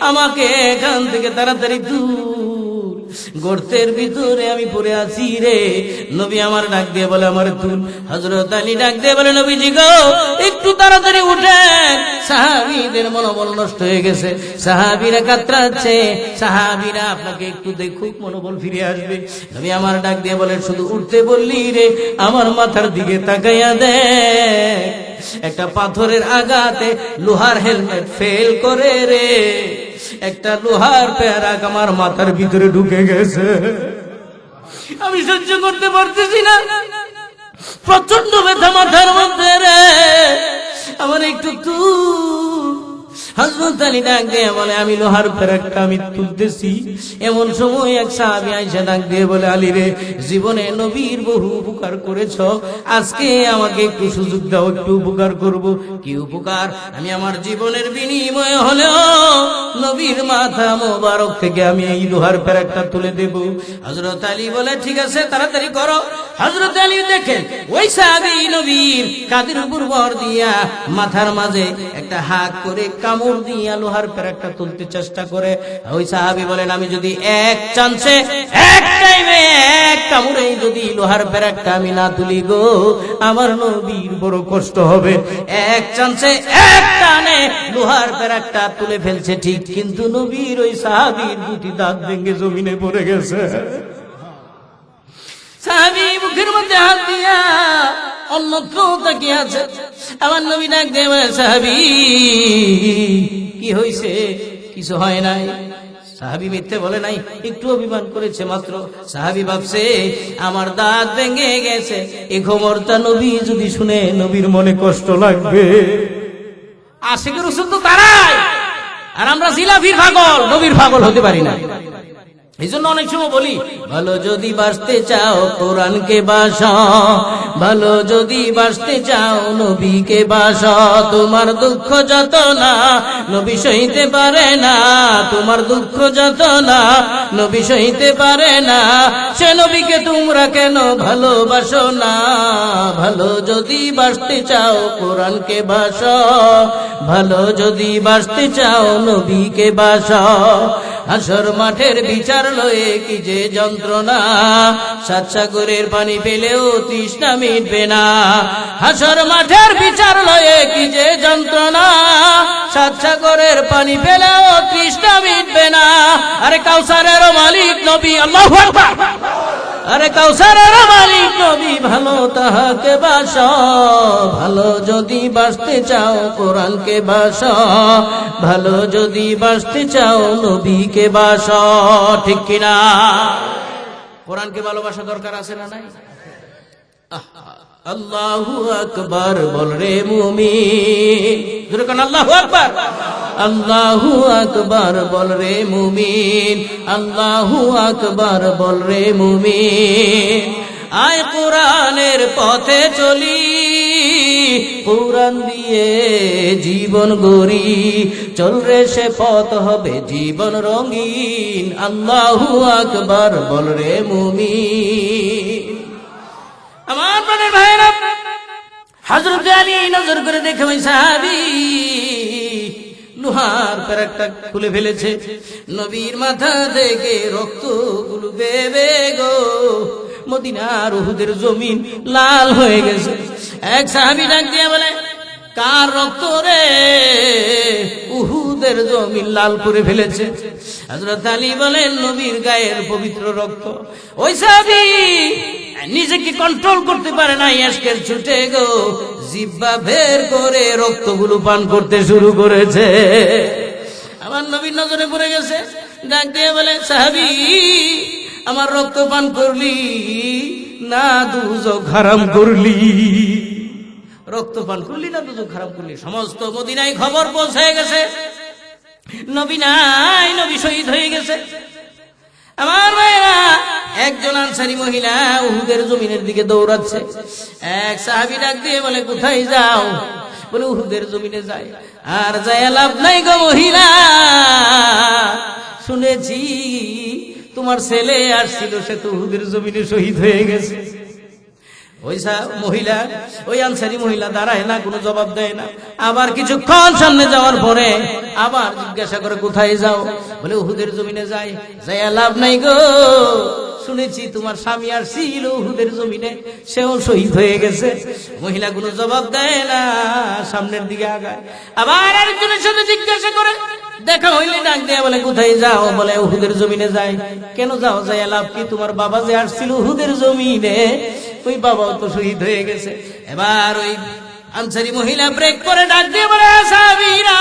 আমাকে এখান থেকে তাড়াতাড়ি দূর, গর্তের ভিতরে আমি পড়ে আছি রে। নবী আমার ডাক দিয়ে বলে, আমার তুল। হযরত আলী ডাক দিয়ে বলে, নবীজি গো, একটু তাড়াতাড়ি উঠেন, সাহাবীদের মনোবল নষ্ট হয়ে গেছে, সাহাবীরা কাতরাচ্ছে, সাহাবীরা আপনাকে একটু দেখুক, মনোবল ফিরে আসবে। নবী আমার ডাক দিয়ে বলে, শুধু উঠতে বললি রে, আমার মাথার দিকে তাকাইয়া দেখ, একটা পাথরের আঘাতে লোহার হেলমেট ফেল করে রে, একটা লোহার প্যারাক আমার মাথার ভিতরে ঢুকে গেছে, আমি সহ্য করতে পারতেছি না, প্রচন্ড ব্যথা মাথার মধ্যে রে, আমার একটু হযরত আলী ডাক দিয়ে বলে, আমি লোহার প্যারাকটা আমি তুলতেছি। এমন সময় এক সাহাবী আয়েশা ডাক দিয়ে বলে, আলী রে, জীবনে নবীর বহু উপকার করেছ, আজকে আমাকে একটু সুযোগ দাও, একটু উপকার করব। কি উপকার? আমি আমার জীবনের বিনিময়ে হলেও নবীর মাথা মোবারক থেকে আমি এই লোহার প্যারাকটা তুলে দেব। হযরত আলী বলে, ঠিক আছে, তাড়াতাড়ি করো। হযরত আলী দেখেন ওই সাহাবী নবীর কাঁধের উপর ভর দিয়া মাথার মাঝে একটা হাত করে কামড় দিয়া লোহার প্যারাকটা তুলতে চেষ্টা করে। ওই সাহাবী বলেন, আমি যদি এক চান্সে, এক টাইমে, এক কামড়ে যদি লোহার প্যারাকটা আমি না তুলি গো, আমার নবীর বড় কষ্ট হবে। এক চান্সে, এক টানে লোহার প্যারাকটা তুলে ফেলছে ঠিক, কিন্তু নবীর ওই সাহাবীর দুটি দাঁত ভেঙে জমিনে পড়ে গেছে। সাহাবী মুখের মধ্যে হাত দিয়া অন্যত্র তাকিয়ে আছে। আমার নবী ডাক দিয়ে বলে, সাহাবী কি হইছে? কিছু হয় নাই। সাহাবী মিথ্যে বলে নাই, একটু অভিমান করেছে মাত্র। সাহাবী ভাবছে আমার দাঁত ভেঙে গেছে, এই খবরটা নবী যদি শুনে নবীর মনে কষ্ট লাগবে। আশিকের রাসূল তো তারাই, আর আমরা জিলাফির পাগল, নবীর পাগল হতে পারি না। এই জন্য অনেক সময় বলি, ভালো যদি বাঁচতে চাও কোরআনকে বাসো, ভালো যদি বাঁচতে চাও নবীকে বাসো। তোমার দুঃখ যত না নবী সইতে পারে না, তোমার দুঃখ যত না নবী সইতে পারে না, সে নবীকে তোমরা কেন ভালোবাসো না। ভালো যদি বাঁচতে চাও কোরআনকে বাসো, ভালো যদি বাঁচতে চাও নবীকে বাসো। হাসর মাঠের বিচার লয়ে কি যে যন্ত্রণা, সাত সাগরের পানি পেলেও তৃষ্ণা মিটবে না। হাসর মাঠের বিচার লয়ে কি যে যন্ত্রণা, সাত সাগরের পানি পেলেও তৃষ্ণা মিটবে না। আরে কাউসারের মালিক নবী, আল্লাহু আকবার। আরে কাউসারের মালিক নবী, ভালো তাহাকে বাসো, ভালো যদি বাঁচতে চাও কোরআনকে বাসো, ভালো যদি বাঁচতে চাও নবীকে বাসো। ঠিক কিনা? কোরআনকে ভালোবাসা দরকার আছে না নাই? আল্লাহু আকবার বল রে মুমিন, জোরে কোন আল্লাহু আকবার। আল্লাহু আকবার বল রে মুমিন, আল্লাহু আকবার বল রে মুমিন। আয় কোরআনের পথে চলি, কোরআন দিয়ে জীবন গড়ি, চল রে সে পথ হবে জীবন রঙিন, আল্লাহু আকবার বল রে মুমিন। আমার প্রাণের ভাইরা, হযরত আলী নজর করে দেখে ওই সাহাবী লোহার প্যারাকটা খুলে ফেলেছে, নবীর মাথা থেকে রক্তগুলো বেবে গো, মদিনার উহুদের জমিন লাল হয়ে গেছে। এক সাহাবী ডাক দিয়ে বলে, কার রক্ত রে? উহুদের জমিন লাল করে ফেলেছে। হযরত আলী বলেন, নবীর গায়ের পবিত্র রক্ত। ওই সাহাবী নিজেকে কন্ট্রোল করতে পারে না, এশকের ছুটে গো, জিহ্বা বের করে রক্তগুলো পান করতে শুরু করেছে। আমার নবীর নজরে পড়ে গেছে, ডাক দিয়ে বলে, সাহাবী আমার রক্ত পান করলি না দুজক হারাম করলি? রক্ত পান করলি না দুজক হারাম করলি? সমস্ত মদিনায় খবর পৌঁছে গেছে, নবী নাই, নবী শহীদ হয়ে গেছে। আমার ভাইরা, একজন আনসারী মহিলা উহুদের জমিনের দিকে দৌড়াচ্ছে। এক সাহাবী ডাক দিয়ে বলে, কোথায় যাও? বলে, উহুদের জমিনে যাই। আর যায় লাভ নাই গো মহিলা, শুনেছি তোমার ছেলে আসছিল, সে তো উহুদের জমিনে শহীদ হয়ে গেছে। ওই মহিলা, ওই আনসারী মহিলা দাঁড়ায় না, কোনো জবাব দেয় না। আবার কিছুক্ষণ সামনে যাওয়ার পরে আবার জিজ্ঞাসা করে, কোথায় যাও? বলে, উহুদের জমিনে যাই। যাই লাভ নাই গো, শুনেছি তোমার স্বামী আসছিল উহুদের জমিনে, সেও শহীদ হয়ে গেছে। মহিলা কোনো জবাব দেয় না, সামনের দিকে আগায়। আবার আরেকজনের সাথে জিজ্ঞাসা করে, দেখা হইলে ডাক দেয়া বলে, কোথায় যাও? বলে, উহুদের জমিনে যাই। কেন যাও? যাই লাভ কি? তোমার বাবা যে আসছিল উহুদের জমিনে, ওই বাবাও তো শহীদ হয়ে গেছে। এবার ওই আনসারী মহিলা ব্রেক করে ডাক দিয়ে বলে, সাহাবীরা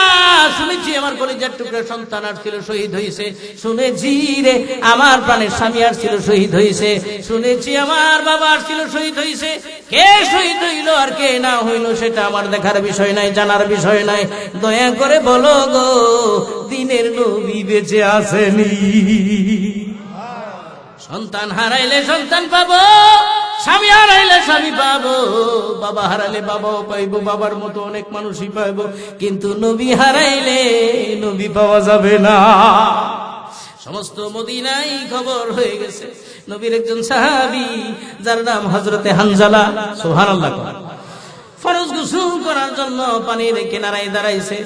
শুনেছি আমার কলিজার টুকরা সন্তান আসছিল, শহীদ হয়েছে। শুনেছি রে আমার প্রাণের স্বামী আসছিল, শহীদ হয়েছে। শুনেছি আমার বাবা আসছিল, শহীদ হয়েছে। কে শহীদ হইল আর কে না হইল সেটা আমার দেখার বিষয় নাই, জানার বিষয় নাই। দয়া করে বলো গো, দিনের নবী বেঁচে আসেনি? সন্তান হারাইলে সন্তান পাবো, স্বামী হারাইলে স্বামী পাবো, বাবা হারাইলে বাবাও পাইবো, বাবার মতো অনেক মানুষই পাইবো, কিন্তু নবী হারাইলে নবী পাওয়া যাবে না। সমস্ত মদিনায় খবর হয়ে গেছে, নবীর একজন সাহাবী যার নাম হযরতে হানজালা, সুবহানাল্লাহ, ফরজ গোসল করার জন্য পানির কিনারায় দাঁড়াইছে।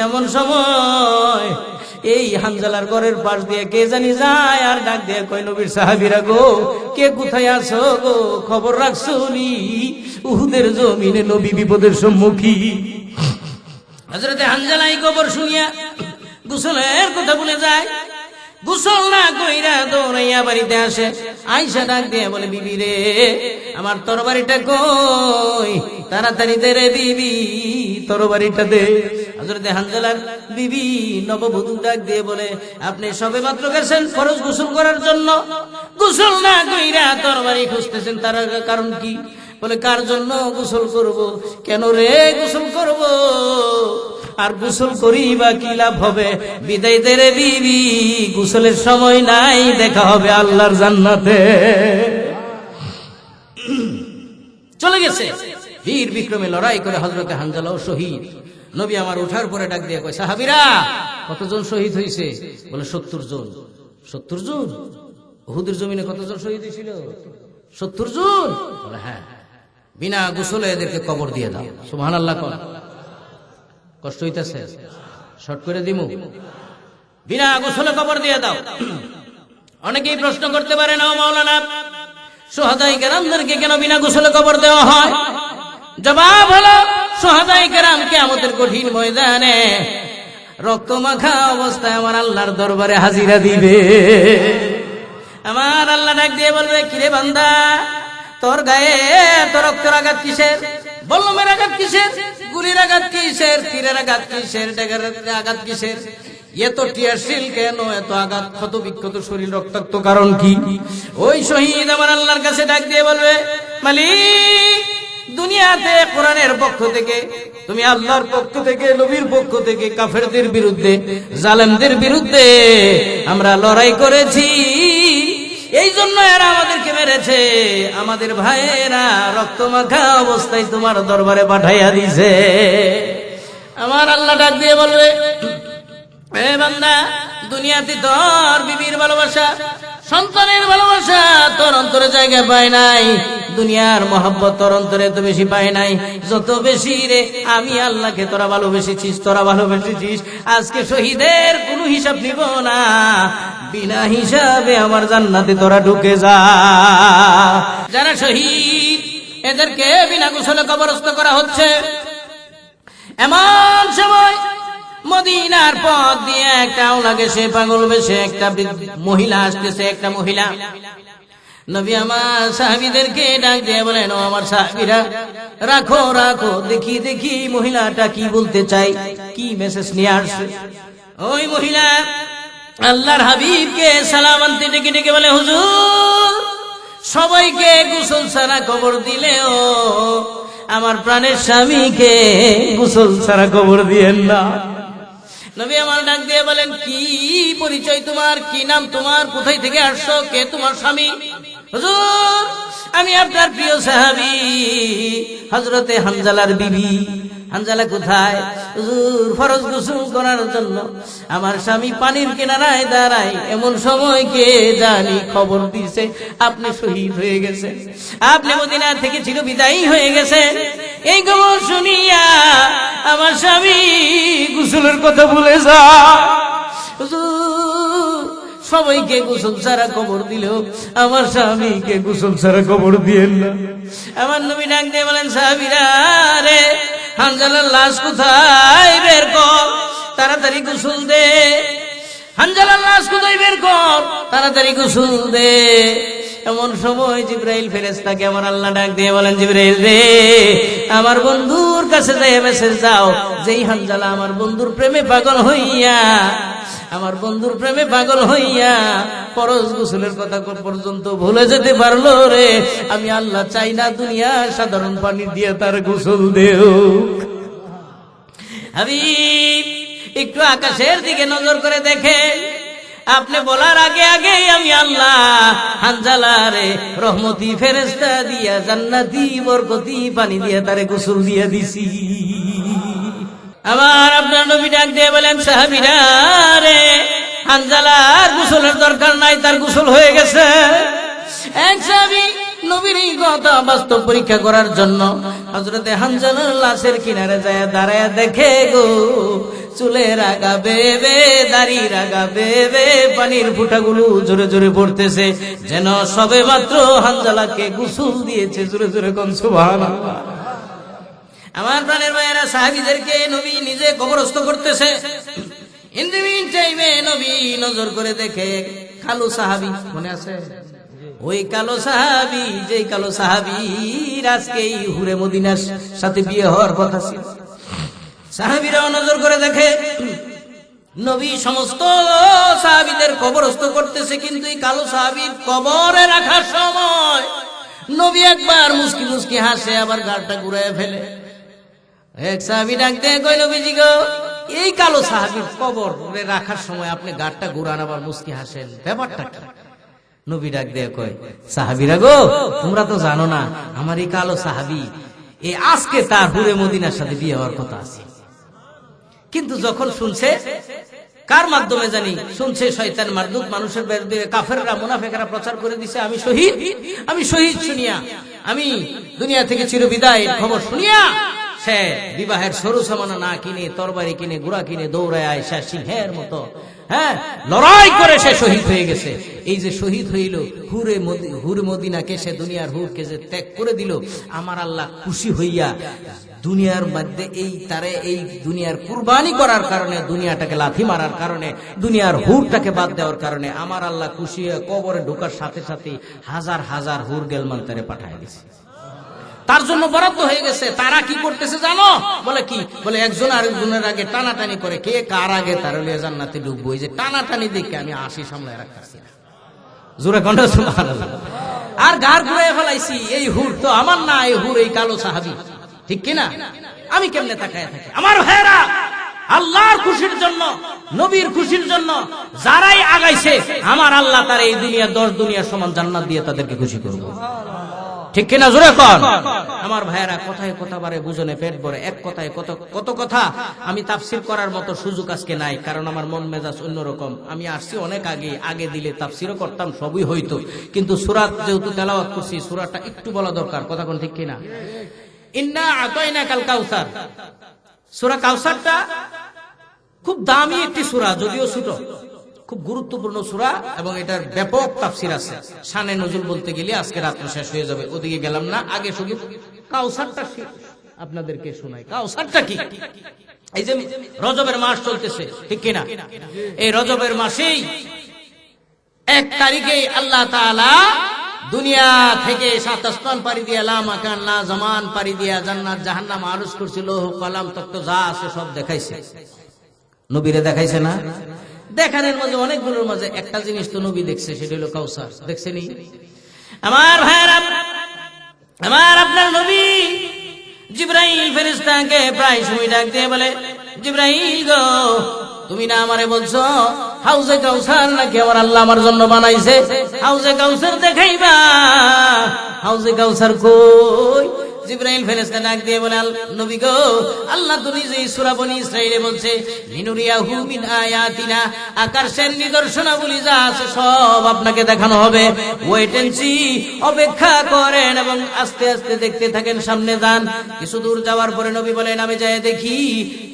এমন সময় এই হানজালার ঘরের পাশ দিয়ে কে জানি যায় আর ডাক দিয়ে কয়, নবীর সাহাবীরা গো, কে কোথায় আছো গো? খবর রাখছো নি? উহুদের জমিনে নবী বিপদের সম্মুখী। হযরতে হানজালা এই খবর শুনিয়া গোসলের কথা ভুলে যায়। গোসল না কইরা দৌড়াইয়া বাড়িতে আসে। আয়েশা ডাক দিয়ে বলে, বিবি রে, আমার তরবারিটা কই? তাড়াতাড়ি দে রে বিবি, তরবারিটা দে। হযরতে হানজালার বিবি নববধূ ডাক দিয়ে বলে, আপনি সবে মাত্র গেছেন ফরজ গোসল করার জন্য, গোসল না কইরা তরবারি খুঁজতেছেন, তার কারণ কি? বলে, কার জন্য গোসল করব? কেন রে গোসল করব? আর গোসল করি বা কি লাভ হবে? বিদায় দে রে বিবি, গোসলের সময় নাই, দেখা হবে আল্লাহর জান্নাতে। চলে গেছে বীর বিক্রমে লড়াই করে হযরতে হানজালাও শহীদ। নবী আমার উঠার পরে ডাক দিয়ে কয়, সাহাবীরা কতজন শহীদ হয়েছে? বলে, 70 জন। 70 জন? উহুদের জমিনে কতজন শহীদ হয়েছিল? 70 জন? বলে, হ্যাঁ। বিনা গোসলে এদেরকে কবর দিয়ে দাও। সুবহানাল্লাহ। কষ্ট হইতেছে? শর্ট করে দিমু? বিনা গোসলে কবর দিয়ে দাও। অনেকেই প্রশ্ন করতে পারে, না মাওলানা, শুহাদায়ে কেরামদেরকে কেন বিনা গোসলে কবর দেওয়া হয়? জবাব হলো, শুহাদায়ে কেরাম কিয়ামতের কঠিন ময়দানে রক্তমাখা অবস্থায় আমার আল্লাহর দরবারে হাজিরা দিবে। আমার আল্লাহ ডাক দিয়ে বলবে, কিরে বান্দা, তোর গায়ে তোর রক্তের আঘাত কিসের? বল্লমের আঘাত কিসের? গুলির আঘাত কিসের? তীরের আঘাত কিসের? ড্যাগারের আঘাত কিসের? এত টিয়ারশিল কেন? এত আঘাত, ক্ষত বিক্ষত শরীর, রক্তাক্ত কারণ কি? ওই শহীদ আমার আল্লাহর কাছে ডাক দিয়ে বলবে, মালিক, দুনিয়াতে কোরআনের পক্ষ থেকে, তুমি আল্লাহর পক্ষ থেকে, নবীর পক্ষ থেকে কাফেরদের বিরুদ্ধে, জালেমদের বিরুদ্ধে আমরা লড়াই করেছি। এই জন্য এরা আমাদেরকে মেরেছে। আমাদের ভাইয়েরা রক্তমাখা অবস্থায় তোমার দরবারে পাঠাইয়া দিছে। আমার আল্লাহ ডাক দিয়ে বলবে, এ বান্দা, দুনিয়াতে তোর বিবির ভালোবাসা, সন্তানের ভালোবাসা তোর অন্তরে জায়গা পায় নাই, দুনিয়ার মহব্বত তোর অন্তরে এত বেশি পায় নাই যত বেশি রে আমি আল্লাহকে তোরা ভালোবেসেছিস। তোরা ভালোবেসেছিস, আজকে শহীদের কোনো হিসাব নিব না, বিনা হিসাবে আমার জান্নাতে তোরা ঢুকে যা। যারা শহীদ এদেরকে বিনা গোসলে কবরস্থ করা হচ্ছে। এমন সময় মদিনার পথ দিয়ে একটা আওলা গেছে, পাগল বেশে একটা মহিলা আসতেছে। একটা মহিলা, নবী আমার সাহাবীদেরকে ডাক দিয়ে বলেন, ও আমার সাহাবীরা, রাখো রাখো, দেখি দেখি মহিলাটা কি বলতে চাই, কি মেসেজ নিয়ে আসছে। ওই মহিলা আল্লাহর হাবিবকে সালাম আনতে ডেকে ডেকে বলে, হুজুর, সবাইকে গোসল ছাড়া কবর দিলেও আমার প্রাণের স্বামীকে গোসল ছাড়া কবর দিয়েন না। নবী আমার ডাক দিয়ে বলেন, কি পরিচয় তোমার, কি নাম তোমার, কোথায় থেকে আসছো, কে তোমার স্বামী? হুজুর, আমি আপনার প্রিয় সাহাবী হযরতে হানজালার বিবি। হানজালা কোথায়? হুজুর, ফরজ গোসল করার জন্য আমার স্বামী পানির কিনারায় দাঁড়ায়, এমন সময় কে জানি খবর দিছে আপনি শহীদ হয়ে গেছেন, আপনি মদিনা থেকে চির বিদায়ী হয়ে গেছেন। এই খবর শুনিয়া আমার স্বামী গোসলের কথা ভুলে যায়। হুজুর, সবাইকে গোসল ছাড়া কবর দিলেও আমার স্বামীকে গোসল ছাড়া কবর দিয়েন না। আমার নবী ডাক দিয়ে বলেন, সাহাবীরা রে, হানজালার লাশ কোথায়, বের কর, তাড়াতাড়ি গোসল দে। হানজালার লাশ কোথায়, বের কর, তাড়াতাড়ি গোসল দে। এমন সময় জিবরাইল ফেরেশতাকে আমার আল্লাহ ডাক দিয়ে বলেন, জিবরাইল রে, আমার বন্ধুর কাছে যাই মেসেজ দাও, যেই হানজালা আমার বন্ধুর প্রেমে পাগল হইয়া, আমার বন্ধুর প্রেমে পাগল হইয়া ফরজ গোসলের কথা পর্যন্ত ভুলে যেতে পারলো রে, আমি আল্লাহ চাই না দুনিয়ার সাধারণ পানি দিয়ে তার গোসল দেও। হাবিব, একটু আকাশের দিকে নজর করে দেখেন, আপনি বলার আগে আগে আমি আল্লাহ হানজালারে রহমতি ফেরেশতা দিয়া জান্নাতি বরকতি পানি দিয়ে তারে গোসল দিয়ে দিছি। আমার আপনার নবী ডাক দিয়ে বলেন, সাহাবীরা রে, হানজালার গোসলের দরকার নাই, তার গোসল হয়ে গেছে। এক সাহাবী নবীর এই কথা বাস্তব পরীক্ষা করার জন্য হযরতে হানজালার লাশের কিনারে যায় দাঁড়ায় দেখে গো, চুলের আগা বেবে, দাড়ির আগা বেবে পানির ফুটাগুলো জোরে জোরে পড়তেছে, যেন সবে মাত্র হানজালাকে গোসল দিয়েছে। জোরে জোরে কোন সুবহানাল্লাহ। আমার প্রাণের ভাইয়েরা, সাহাবীদেরকে নবী নিজে কবরস্থ করতেছে। ইন দ্য মিন টাইমে নবী নজর করে দেখে কালো সাহাবী, মনে আছে ওই কালো সাহাবী, যেই কালো সাহাবীর আজকে এই হুরে মদিনার সাথে বিয়ে হওয়ার কথা ছিল। সাহাবীরাও নজর করে দেখে নবী সমস্ত সাহাবীদের কবরস্থ করতেছে, কিন্তু এই কালো সাহাবীর কবরে রাখার সময় নবী একবার মুস্কি মুস্কি হাসে, আবার গাড়টা ঘুরায় ফেলে। এক সাহাবী ডাক দিয়ে কই, নবীজি গো, এই কালো সাহাবীর কবরে রাখার সময় আপনি গাড়টা ঘুরান আবার মুস্কি হাসেন, ব্যাপারটা কি? নবী ডাক দিয়ে কয়, সাহাবীরা গো, তোমরা তো জানো না আমার এই কালো সাহাবী এই আজকে তার হুরে মদিনার সাথে বিয়ে হওয়ার কথা আছে, কিন্তু যখন শুনছে, কার মাধ্যমে জানি শুনছে, শয়তান মারদুদ মানুষের বিরুদ্ধে কাফেররা মুনাফিকরা প্রচার করে দিছে আমি শহীদ, আমি শহীদ শুনিয়া, আমি দুনিয়া থেকে চিরবিদায়ের খবর শুনিয়া সে বিবাহের সরু সামানা না কিনে, তরবারি কিনে, ঘোড়া কিনে দৌড়ায় আয়সা সিংহের মতো লড়াই করে সে শহীদ হয়ে গেছে। এই যে শহীদ হইল, হুরে মদিনাকে, সে দুনিয়ার হুরকে যে ত্যাগ করে দিল, আমার আল্লাহ খুশি হইয়া দুনিয়ার মধ্যে এই দুনিয়ার কুরবানি করার কারণে, দুনিয়াটাকে লাথি মারার কারণে, দুনিয়ার হুরটাকে বাদ দেওয়ার কারণে আমার আল্লাহ খুশি হয়ে কবরে ঢোকার সাথে সাথে হাজার হাজার হুর গেলমান তারে পাঠায় দিছে, তার জন্য বরাদ্দ হয়ে গেছে। তারা কি করতেছে জানো? বলে কি, বলে একজন আরেকজনের আগে টানাটানি করে, কে কার আগে তার জান্নাতে ঢুকবো। এই যে টানাটানি দেখে আমি আসি সামলায় রাখতেছি না, জোরে কণ্ঠ সুবহানাল্লাহ। আর গাড় ঘুরাই ফেলাইছি, এই হুর তো আমার না, এই হুর এই কালো সাহাবী, ঠিক কিনা? আমি কেমনে তাকায় থাকি? আমার ভাইরা, আল্লাহর খুশির জন্য, নবীর খুশির জন্য যারাই আগাইছে, আমার আল্লাহ তার এই দুনিয়া 10 দুনিয়ার সমান জান্নাত দিয়ে তাদেরকে খুশি করব। ঠিক কিনা জোরে কর। আমার ভাইয়েরা, কথায় কথা বারে বুঝনে পেট ভরে, এক কথায় কত কথা। আমি তাফসির করার মতো সুযোগ আজকে নাই, কারণ আমার মন মেজাজ অন্যরকম। আমি আসছি অনেক আগে দিলে তাফসিরও করতাম, সবই হইতো, কিন্তু সূরা যেহেতু তেলাওয়াত করছি, সূরাটা একটু বলা দরকার। কথা কোন ঠিক কিনা? ইন্না আতাইনাকাল কাউসার, সূরা কাউসারটা খুব দামি একটি সূরা, যদিও ছোট, খুব গুরুত্বপূর্ণ সূরা, এবং এটার ব্যাপক তাফসীর আছে। শানে নজুল বলতে গেলে আজকে রাত্রে শেষ হয়ে যাবে, ওদিকে গেলাম না। আগে শুধু কাউসারটা আপনাদেরকে শোনাই। কাউসারটা কি? এই যে রজবের মাস চলতেছে, ঠিক কিনা? এই রজবের মাসেই 1 তারিখে আল্লাহ তাআলা দুনিয়া থেকে 7 আসমান পাড়ি দিয়ে, লা মাকান লা জামান পাড়ি দিয়া জান্নাত জাহান্নাম আরজ করছিল, কলম তক্ত যা আছে সব দেখাইছে। নবীরে দেখাইছে না? দেখানোর মাঝে, অনেকগুলোর মাঝে একটা জিনিস তো নবী দেখছে, সেটা হলো কাউসার। দেখছেনি আমার ভাইরা? আমার আপনার নবী জিবরাইল ফেরেশতাকে প্রায় সময় ডাক দিয়ে বলে, জিবরাইল গো, তুমি না আমারে বলছো হাউজে কাউসার নাকি আমার আল্লাহ আমার জন্য বানাইছে, হাউজে কাউসার দেখাইবা, হাউজে কাউসার কই? জিবরাইল ফেরেশতা ডাক দিয়ে বলে, নবী গো, আল্লাহ তো নিজেই সূরা বনী ইসরাঈলে বলছে, লিনুরিয়াহু মিন আয়াতিনা, আকাশের নিদর্শনাবলী যা আছে সব আপনাকে দেখানো হবে। ওয়েট এন্ড সি, অপেক্ষা করেন এবং আস্তে আস্তে দেখতে থাকেন, সামনে যান। কিছু দূর যাওয়ার পরে নবী বলেন, আমি যাই দেখি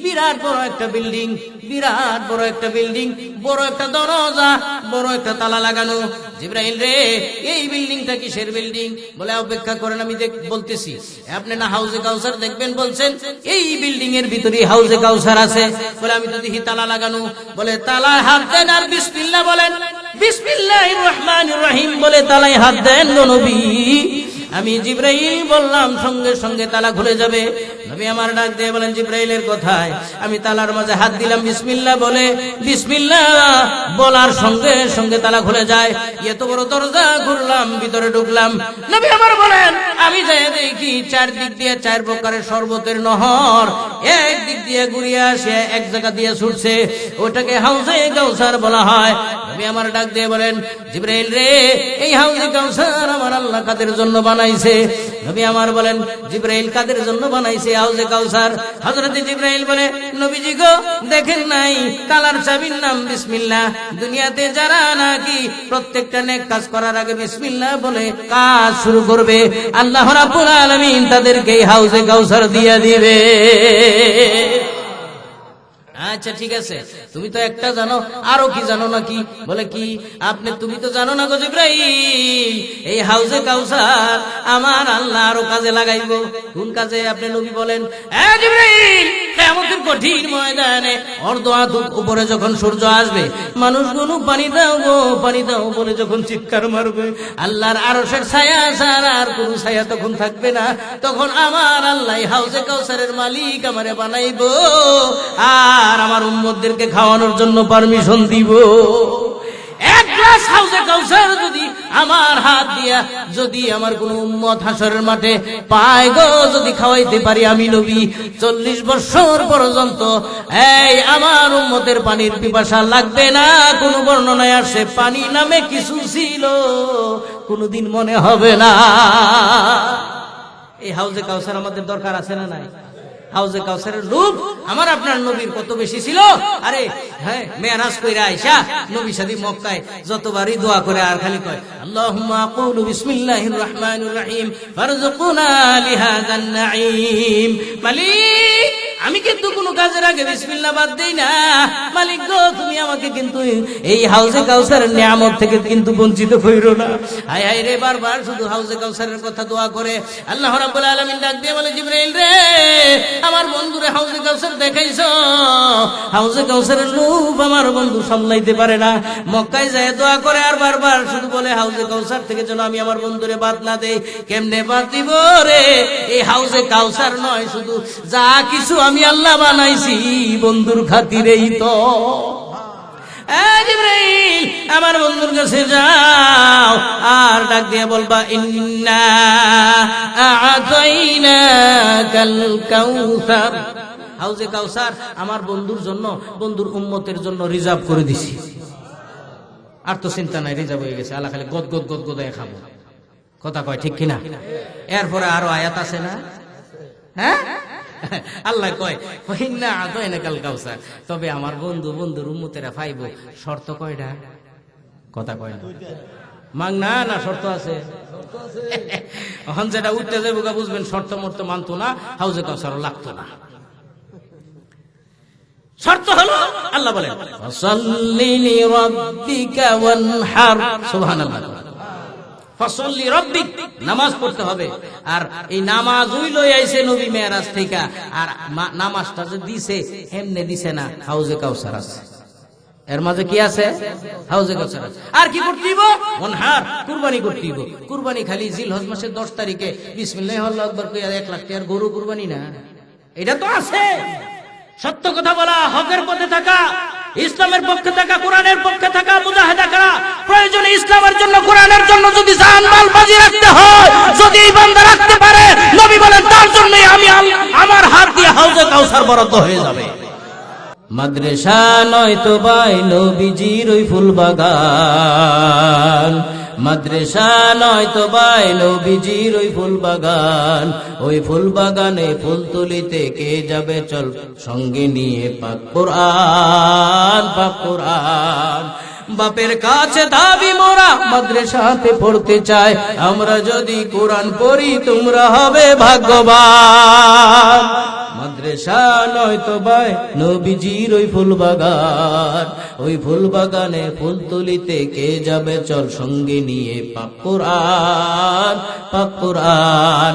বিরাট বড় একটা বিল্ডিং, বিরাট বড় একটা বিল্ডিং, বড় একটা দরজা, বড় একটা তালা লাগানো। জিবরাইল রে, এই বিল্ডিংটা কিসের বিল্ডিং? বলে, অপেক্ষা করেন, আমি বলতেছি। আপনি না হাউজে কাউসার দেখবেন বলছেন, এই বিল্ডিং এর ভিতরে হাউজে কাউসার আছে। বলে, আমি তো দেখি তালা লাগানো। বলে, তালায় হাত দেন আর বিসমিল্লাহ বলেন। বিসমিল্লাহির রহমানির রহিম বলে তালায় হাত দেন গো নবী। আমি জিবরাইল বললাম, সঙ্গে সঙ্গে তালা খুলে যাবে। নবী আমার ডাক দিয়ে বলেন, জিবরাইলের কথায় আমি তালার মাঝে হাত দিলাম, বিসমিল্লাহ বলে, বিসমিল্লাহ বলার সঙ্গে সঙ্গে তালা খুলে যায়। এত বড় দরজা খুললাম, ভিতরে ঢুকলাম। নবী আমার বলেন, আমি যাই দেখি চারদিক দিয়ে 4 প্রকারের শরবতের নহর এক দিক দিয়ে ঘুরিয়ে আসে, এক জায়গা দিয়ে ছুটছে, ওটাকে হাউজে কাউসার বলা হয়। নবী আমার ডাক দিয়ে বলেন, জিবরাইল রে, এই হাউজে কাউসার আমার আল্লাহ কাদের জন্য বানাইছে? নবী আমার বলেন, জিবরাইল কাদের জন্য বানাইছে হাউজে কাউসার? হযরত জিবরাইল বলে, নবীজি গো, দেখেন নাই তালার চাবির নাম বিসমিল্লাহ? দুনিয়াতে যারা নাকি প্রত্যেকটা নেক কাজ করার আগে বিসমিল্লাহ বলে কাজ শুরু করবে, আল্লাহ রাব্বুল আলামিন তাদেরকে হাউজে কাউসার দিয়ে দিবে। আচ্ছা ঠিক আছে, তুমি তো একটা জানো, আরো কি জানো নাকি? বলে, কি? তুমি তো জানো না গো জিবরাইল, এই হাউজে কাউসার আমার আল্লাহ আরো কাজে লাগাইবো। কোন কাজে? আপনি নবী বলেন, জিবরাইল, কিয়ামতের কঠিন ময়দানে অর্ধআধুক উপরে যখন সূর্য আসবে, মানুষগুলো পানি দাও গো, পানি দাও বলে যখন চিৎকার মারবে, আল্লাহর আরশের ছায়া ছাড়া আর কোনো ছায়া তখন থাকবে না। তখন আমার আল্লাহ হাউজে কাউসারের মালিক আমারে বানাইবো, আর আমার উম্মতদেরকে খাওয়ানোর জন্য পারমিশন দিব। 1 গ্লাস হাউজে কাউসার যদি আমার হাত দিয়া, যদি আমার কোন উম্মত হাসরের মাঠে পায় গো, যদি খাওয়াইতে পারি আমি নবী, 40 বছর পর্যন্ত এই আমার উম্মতের পানির পিপাসা লাগবে না। কোন বর্ণনায় আসে পানি নামে কিছু ছিল, কোনদিন মনে হবে না। এই হাউজে কাউসার আমাদের দরকার আছে না নাই? হাউজে কাউসারের লোভ আমার আপনার নবীর কত বেশি ছিল। আরে হ্যাঁ, মেরাজ কইরা আয়েশা নবী সাদি মক্কায় যতবারই দোয়া করে আর খালি কয়, আল্লাহুম্মা আকুলু বিসমিল্লাহির রহমানির রহিম ফারযুকনা লিহাযান নাঈম। মালিক, আমি কিন্তু কোনো কাজের আগে বিসমিল্লাহ বাদ দেই না। মালিক গো, তুমি আমাকে কিন্তু এই হাউজে কাউসারের নিয়ামত থেকে কিন্তু বঞ্চিত কইরো না। হায় হায় রে, বারবার শুধু হাউজে কাউসারের কথা দোয়া করে। আল্লাহ রাব্বুল আলামিন ডাক দিয়ে বলে, জিবরাইল রে, আমার বন্ধুরে হাউজে কাউসার দেখাইছো। হাউজে কাউসারের লোভ আমার বন্ধু সামলাইতে পারে না। মক্কায় যায় দোয়া করে আর বারবার শুধু বলে, হাউজে কাউসার থেকে যেন আমি আমার বন্ধুরে বাদ না দেই। কেমনে বাদ দিব রে? এই হাউজে কাউসার নয়, শুধু যা কিছু আমি আল্লাহ বানাইছি বন্ধুর খাতিরেই তো। জিবরাইল, আমার বন্ধুর কাছে যাও আর ডাক দিয়ে বলবা, ইন্না আ'তাইনাকাল কাউসার। হাউজে কাউসার আমার বন্ধুর জন্য, বন্ধুর উম্মতের জন্য রিজার্ভ করে দিছি। আর তো চিন্তা নাই, রিজার্ভ হয়ে গেছে, আল্লাহ খালি গদ গদ গদ গদায় খাবো। কথা কয় ঠিক কিনা? এরপরে আরো আয়াত আছে না? হ্যাঁ, আল্লাহ কয় না কাল কাউসার, তবে আমার বন্ধুর উম্মতেরা পাইব। শর্ত কয়টা? কথা কয় না, মাং না না শর্ত আছে। এখন যেটা উঠতে যাবো বুঝবেন, শর্ত মর্ত মানতো না, হাউজে কাউসার লাগতো না। শর্ত হলো আল্লাহ বলেন ফাসাল্লি লিরাব্বিকা ওয়ানহার, সুবহানাল্লাহ। ফাসাল্লি রাব্বিক, নামাজ পড়তে হবে। আর এই নামাজ লই আইছে নবী মেরাজ থেকে। আর নামাজটা যে দিছে এমনি দিছে না, হাউজে কাউসার আছে। এর মাঝে কি আছে? হাউজে কাউসার আছে। আর কি করতে দিব? ওয়ানহার, কুরবানি করতে দিব। কুরবানি খালি জিলহজ মাসের 10 তারিখে বিসমিল্লাহি আল্লাহু আকবার কইয়া 1 লাখ টাকার গরু কুরবানি না, এটা তো আছে। সত্য কথা বলা, হকের পথে থাকা, ইসলামের পক্ষে থাকা, কোরআনের পক্ষে থাকা, মুজাহিদা করা। প্রয়োজনে ইসলামের জন্য, কোরআনের জন্য যদি জান মাল বাজি রাখতে হয়, যদি এই বান্দা রাখতে পারে, নবী বলেন তার জন্য আমি আমার হাত দিয়ে হাউজে কাউসার বরাদ্দ হয়ে যাবে। মাদ্রাসা নয় তো ভাই নবীজির ওই ফুল বাগান, মাদ্রাসা নয় তো ভাই নবীজির ওই ফুল বাগান। ওই ফুল বাগানে ফুল তুলিতে কে যাবে চল, সঙ্গে নিয়ে পাক কোরআন, পাক কোরআন। বাপের কাছে দাবি মোরা মাদ্রাসাতে পড়তে চাই, আমরা যদি কোরআন পড়ি তোমরা হবে ভাগ্যবান। মাদ্রাসা নয় তো ভাই নবীজির ওই ফুল বাগান, ওই ফুল বাগানে ফুল তুলিতে কে যাবে চল, সঙ্গে নিয়ে পাক কোরআন, পাক কোরআন।